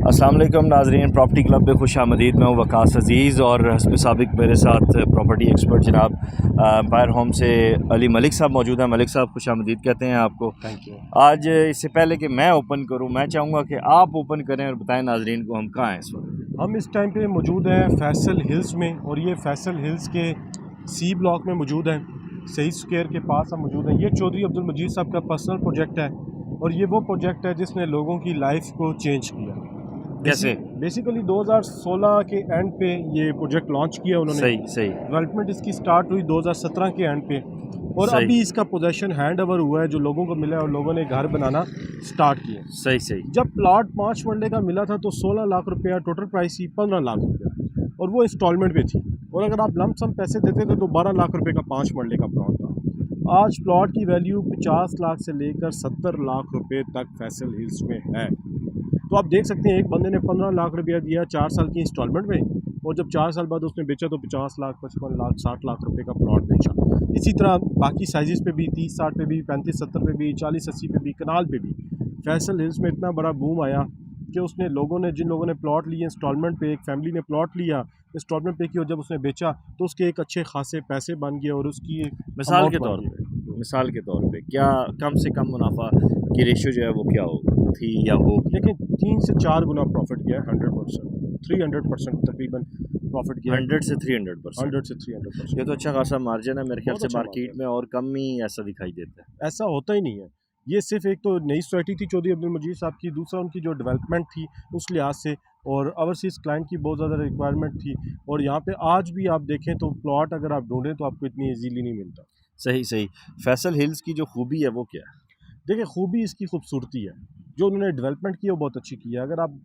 अस्सलाम वालेकुम नाज़रीन, प्रॉपर्टी क्लब में खुश आमदीद। मैं हूँ वकास अज़ीज़ और हस्ब साबिक मेरे साथ प्रॉपर्टी एक्सपर्ट जनाब एम्पायर होम से अली मलिक साहब मौजूद हैं। मलिक साहब खुश आमदीद कहते हैं आपको। Thank you. आज इससे पहले कि मैं ओपन करूँ, मैं चाहूँगा कि आप ओपन करें और बताएं नाज़रीन को हम कहाँ हैं इस वक्त। हम इस टाइम पे मौजूद हैं फैसल हिल्स में, और ये फैसल हिल्स के सी ब्लॉक में मौजूद हैं। सही स्क्वायर के पास हम मौजूद हैं। ये चौधरी अब्दुल मजीद साहब का पर्सनल प्रोजेक्ट है, और ये वो प्रोजेक्ट है जिसने लोगों की लाइफ को चेंज किया। कैसे? बेसिकली 2016 के एंड पे ये प्रोजेक्ट लॉन्च किया उन्होंने। सही डेवलपमेंट इसकी स्टार्ट हुई 2017 के एंड पे, और सही अभी इसका पोजेसन हैंड ओवर हुआ है, जो लोगों को मिला है और लोगों ने घर बनाना स्टार्ट किए। सही जब प्लॉट 5 मरले का मिला था तो 16 लाख रुपया टोटल प्राइस थी, 15 लाख रुपया, और वो इंस्टॉलमेंट पे थी। और अगर आप लंप सम पैसे देते थे तो 12 लाख रुपए का 5 मरले का प्लॉट था। आज प्लॉट की वैल्यू 50 लाख से लेकर 70 लाख रुपए तक फैसल हिल्स में है। तो आप देख सकते हैं, एक बंदे ने 15 लाख रुपया दिया 4 साल की इंस्टॉलमेंट में, और जब 4 साल बाद उसने बेचा तो 50 लाख, 55 लाख, 60 लाख रुपए का प्लॉट बेचा। इसी तरह बाकी साइज़ पे भी 30-60 पे भी, 35-70 पे भी, 40-80 पे भी, कनाल पे भी फैसल हिल्स में इतना बड़ा बूम आया कि उसने जिन लोगों ने प्लॉट लिए इंस्टॉलमेंट पे, एक फैमिली ने प्लॉट लिया इंस्टॉलमेंट पे की, और जब उसने बेचा तो उसके एक अच्छे खासे पैसे बन गए, और उसकी मिसाल के तौर पे क्या कम से कम मुनाफा की रेशो जो है वो क्या हो थी या हो? देखिए 3 से 4 गुना प्रॉफिट किया है, 100%, 300% तकरीबन प्रॉफिट किया है। 100 से 300%। 100 से 300%। ये तो अच्छा खासा मार्जिन है मेरे ख्याल से। अच्छा मार्केट में और कम ही ऐसा दिखाई देता है। ऐसा होता ही नहीं है। ये सिर्फ एक तो नई सोसाइटी थी चौधरी अब्दुल मजीद साहब की, दूसरा उनकी जो डेवलपमेंट थी उस लिहाज से, और ओवरसीज़ क्लाइंट की बहुत ज़्यादा रिक्वायरमेंट थी। और यहाँ पे आज भी आप देखें तो प्लॉट अगर आप ढूंढें तो आपको इतनी ईजीली नहीं मिलता। सही फैसल हिल्स की जो खूबी है वो क्या है? देखिए खूबी इसकी खूबसूरती है, जो उन्होंने डेवलपमेंट की है वो बहुत अच्छी की है। अगर आप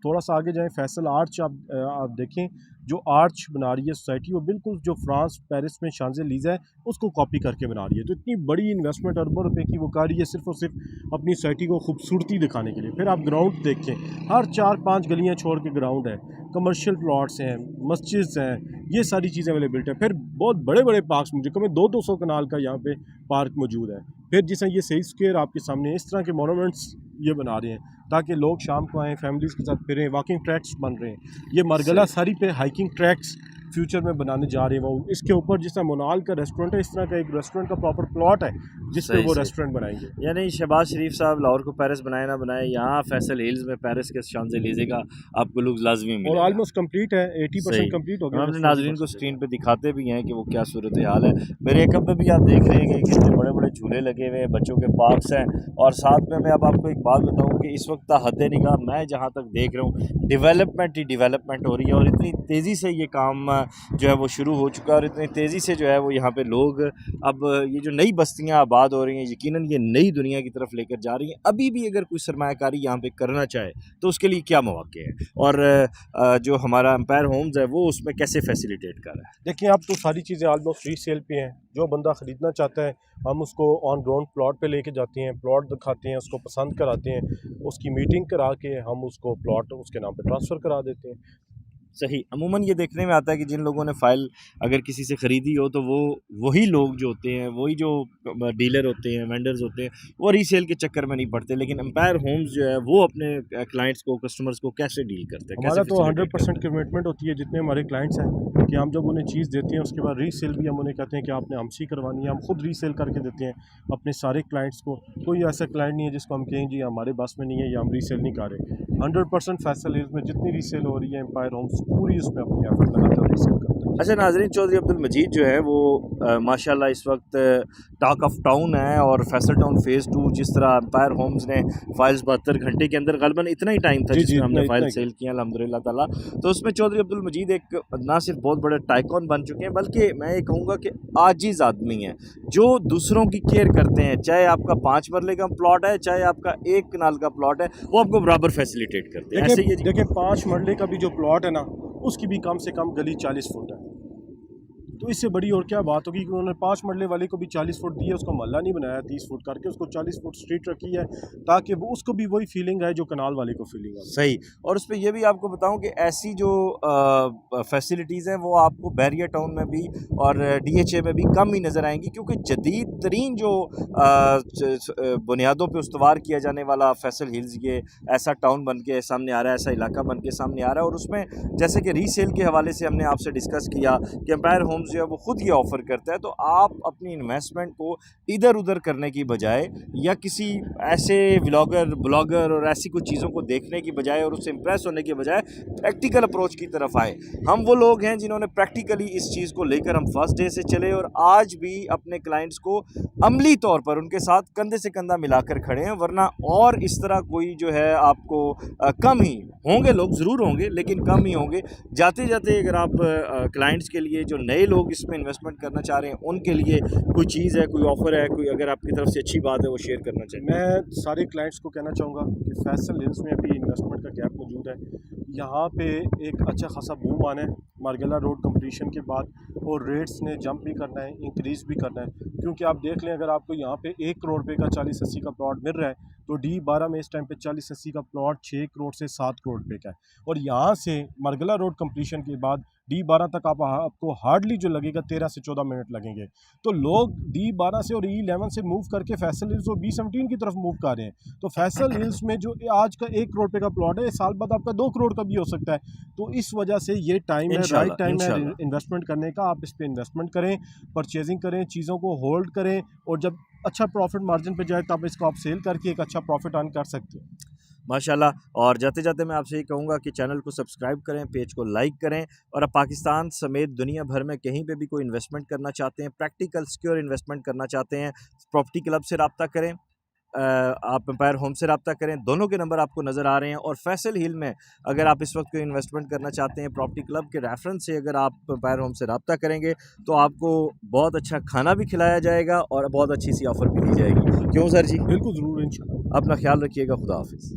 थोड़ा सा आगे जाएं, फैसल आर्च आप देखें, जो आर्च बना रही है सोसाइटी, वो बिल्कुल जो फ्रांस पेरिस में शांज़ेलीज़े है उसको कॉपी करके बना रही है। तो इतनी बड़ी इन्वेस्टमेंट अरबों रुपए की वो कर रही है सिर्फ और सिर्फ अपनी सोसाइटी को खूबसूरती दिखाने के लिए। फिर आप ग्राउंड देखें, हर 4-5 गलियाँ छोड़ के ग्राउंड है, कमर्शियल प्लॉट्स हैं, मस्जिद्स हैं, ये सारी चीज़ें अवेलेबिलिटी है। फिर बहुत बड़े बड़े पार्क्स, मुझे कम 200 कनाल का यहाँ पे पार्क मौजूद है। फिर जिसमें ये सही स्क्वायर आपके सामने इस तरह के मोनूमेंट्स ये बना रहे हैं ताकि लोग शाम को आएँ, फैमिलीज़ के साथ फिरें। वॉकिंग ट्रैक्स बन रहे हैं, ये मरगला सारी पे हाइकिंग ट्रैक्स फ्यूचर में बनाने जा रहे हैं। वो इसके ऊपर जिस तरह मोनाल का रेस्टोरेंट है, इस तरह का एक रेस्टोरेंट का प्रॉपर प्लॉट है जिस पे वो रेस्टोरेंट बनाएंगे। यानी शहबाज शरीफ साहब लाहौर को पेरिस बनाए ना बनाए, यहाँ फैसल हिल्स में पेरिस के शांज़ेलीज़े का आपको लुक लाजमी मिलेगा। और ऑलमोस्ट कंप्लीट है, 80% कंप्लीट हो गया। हम अपने नाज़रीन को स्क्रीन पे दिखाते भी हैं कि वो क्या सूरत हाल है। मेरे एक में भी आप देख रहे हैं कि कितने बड़े बड़े झूले लगे हुए हैं, बच्चों के पार्क्स हैं, और साथ में मैं अब आपको एक बात बताऊँ कि इस वक्त हद निगाह मैं जहाँ तक देख रहा हूँ डेवलपमेंट ही डेवलपमेंट हो रही है, और इतनी तेज़ी से ये काम जो है वो शुरू हो चुका है, और इतनी तेज़ी से जो है वो यहाँ पे लोग अब ये जो नई बस्तियाँ आबाद हो रही हैं, यकीनन ये नई दुनिया की तरफ लेकर जा रही हैं। अभी भी अगर कोई सरमायाकारी यहाँ पे करना चाहे तो उसके लिए क्या मौके हैं, और जो हमारा एम्पायर होम्स है वो उसमें कैसे फैसिलिटेट कर रहा है? देखिए अब तो सारी चीज़ें ऑलमोस्ट रीसेल पे हैं। जो बंदा ख़रीदना चाहता है हम उसको ऑन ग्राउंड प्लॉट पे लेके जाते हैं, प्लॉट दिखाते हैं, उसको पसंद कराते हैं, उसकी मीटिंग करा के हम उसको प्लॉट उसके नाम पे ट्रांसफ़र करा देते हैं। सही। अमूमन ये देखने में आता है कि जिन लोगों ने फ़ाइल अगर किसी से ख़रीदी हो तो वो वही लोग जो होते हैं, वही जो डीलर होते हैं, वेंडर्स होते हैं, वो रीसेल के चक्कर में नहीं पड़ते। लेकिन एम्पायर होम्स जो है वो अपने क्लाइंट्स को, कस्टमर्स को कैसे डील करते हैं? हमारा तो 100% कमिटमेंट होती है जितने हमारे क्लाइंट्स हैं, कि हम जब उन्हें चीज़ देते हैं उसके बाद रीसेल भी हम उन्हें कहते हैं कि आपने हमसे ही करवानी है। हम खुद रीसेल करके देते हैं अपने सारे क्लाइंट्स को। कोई ऐसा क्लाइंट नहीं है जिसको हम कहें जी हमारे बस में नहीं है या हम रीसेल नहीं कर रहे। 100% फैसल हिल्स में जितनी रीसेल हो रही है एम्पायर होम्स पूरी उसमें अपनी एफर्ट लगातार रीसेल करता है। अच्छा नाज़रीन, चौधरी अब्दुल मजीद जो है वो माशाल्लाह इस वक्त टॉक ऑफ टाउन है, और फैसल टाउन फ़ेज़ 2 जिस तरह एम्पायर होम्स ने फ़ाइल्स 72 घंटे के अंदर गलबन इतना ही टाइम था जिसमें हमने फ़ाइल सेल किया अल्हम्दुलिल्लाह ताला, तो उसमें चौधरी अब्दुल मजीद एक ना सिर्फ बहुत बड़े टाइकॉन बन चुके हैं, बल्कि मैं ये कहूँगा कि आजिज़ आदमी हैं जो दूसरों की केयर करते हैं। चाहे आपका 5 मरले का प्लॉट है, चाहे आपका 1 कनाल का प्लॉट है, वो आपको बराबर फैसिलिटेट करते हैं। ऐसे ही देखिए 5 मरले का भी जो प्लॉट है ना, उसकी भी कम से कम गली 40 फुट है। तो तो इससे बड़ी और क्या बात होगी कि उन्होंने 5 मरले वाले को भी 40 फुट दिया, उसका मोहल्ला नहीं बनाया 30 फुट करके, उसको 40 फुट स्ट्रीट रखी है ताकि वो उसको भी वही फीलिंग आए जो कनाल वाले को फीलिंग आए। सही। और उस पे ये भी आपको बताऊं कि ऐसी जो फैसिलिटीज़ हैं वो आपको बैरियर टाउन में भी और डीएचए में भी कम ही नज़र आएंगी, क्योंकि जदीद तरीन जो बुनियादों पे उस्तवार किया जाने वाला फैसल हिल्स ये ऐसा टाउन बन के सामने आ रहा है, ऐसा इलाका बन के सामने आ रहा है। और उसमें जैसे कि रीसेल के हवाले से हमने आपसे डिस्कस किया कि एम्पायर होम्स जो है वो ख़ुद ये ऑफ़र करता है, तो आप अपनी इन्वेस्टमेंट को इधर उधर करने की बजाय या किसी ऐसे ब्लॉगर और ऐसी कुछ चीज़ों को देखने की बजाय और उससे इम्प्रेस होने के बजाय प्रैक्टिकल अप्रोच की तरफ आए। हम वो लोग हैं जिन्होंने प्रैक्टिकली इस चीज़ को लेकर हम फर्स्ट डे से चले और आज भी अपने क्लाइंट्स को अमली तौर पर उनके साथ कंधे से कंधा मिलाकर खड़े हैं। वरना और इस तरह कोई जो है आपको कम ही होंगे, लोग ज़रूर होंगे लेकिन कम ही होंगे। जाते जाते अगर आप क्लाइंट्स के लिए जो नए लोग इसमें इन्वेस्टमेंट करना चाह रहे हैं उनके लिए कोई चीज़ है, कोई ऑफ़र है, कोई अगर आपकी तरफ से अच्छी बात है वो शेयर करना चाहिए। मैं सारे क्लाइंट्स को कहना चाहूँगा कि फैसल हिल्स में भी इन्वेस्टमेंट का गैप मौजूद है। यहाँ पे एक अच्छा खासा बूम आना है मार्गेला रोड कंप्लीशन के बाद, और रेट्स ने जंप भी करना है, इंक्रीज़ भी करना है। क्योंकि आप देख लें, अगर आपको यहाँ पे 1 करोड़ रुपये का 40-80 का प्लॉट मिल रहा है तो D12 में इस टाइम पे 40-80 का प्लॉट 6 करोड़ से 7 करोड़ रुपये का है। और यहाँ से मार्गेला रोड कंप्लीशन के बाद D12 तक आपको हार्डली जो लगेगा 13 से 14 मिनट लगेंगे। तो लोग D12 से और E11 से मूव करके फैसल हिल्स और B17 की तरफ मूव कर रहे हैं। तो फैसल हिल्स में जो आज का 1 करोड़ रुपये का प्लॉट है, साल बाद आपका 2 करोड़ का भी हो सकता है। तो इस वजह से ये टाइम है, राइट टाइम है इन्वेस्टमेंट करने का। आप इस पर इन्वेस्टमेंट करें, परचेजिंग करें, चीज़ों को होल्ड करें, और जब अच्छा प्रॉफिट मार्जिन पे जाए तब इसको आप सेल करके एक अच्छा प्रॉफिट अर्न कर सकते हैं। माशाल्लाह। और जाते जाते मैं आपसे ये कहूँगा कि चैनल को सब्सक्राइब करें, पेज को लाइक करें, और अब पाकिस्तान समेत दुनिया भर में कहीं पे भी कोई इन्वेस्टमेंट करना चाहते हैं, प्रैक्टिकल सिक्योर इन्वेस्टमेंट करना चाहते हैं, प्रॉपर्टी क्लब से रब्ता करें, आप एम्पायर होम से रब्ता करें। दोनों के नंबर आपको नज़र आ रहे हैं। और फैसल हिल में अगर आप इस वक्त कोई इन्वेस्टमेंट करना चाहते हैं, प्रॉपर्टी क्लब के रेफरेंस से अगर आप एम्पायर होम से रब्ता करेंगे तो आपको बहुत अच्छा खाना भी खिलाया जाएगा और बहुत अच्छी सी ऑफ़र भी दी जाएगी। क्यों सर जी? बिल्कुल ज़रूर, इंशाल्लाह। अपना ख्याल रखिएगा। खुदा हाफिज़।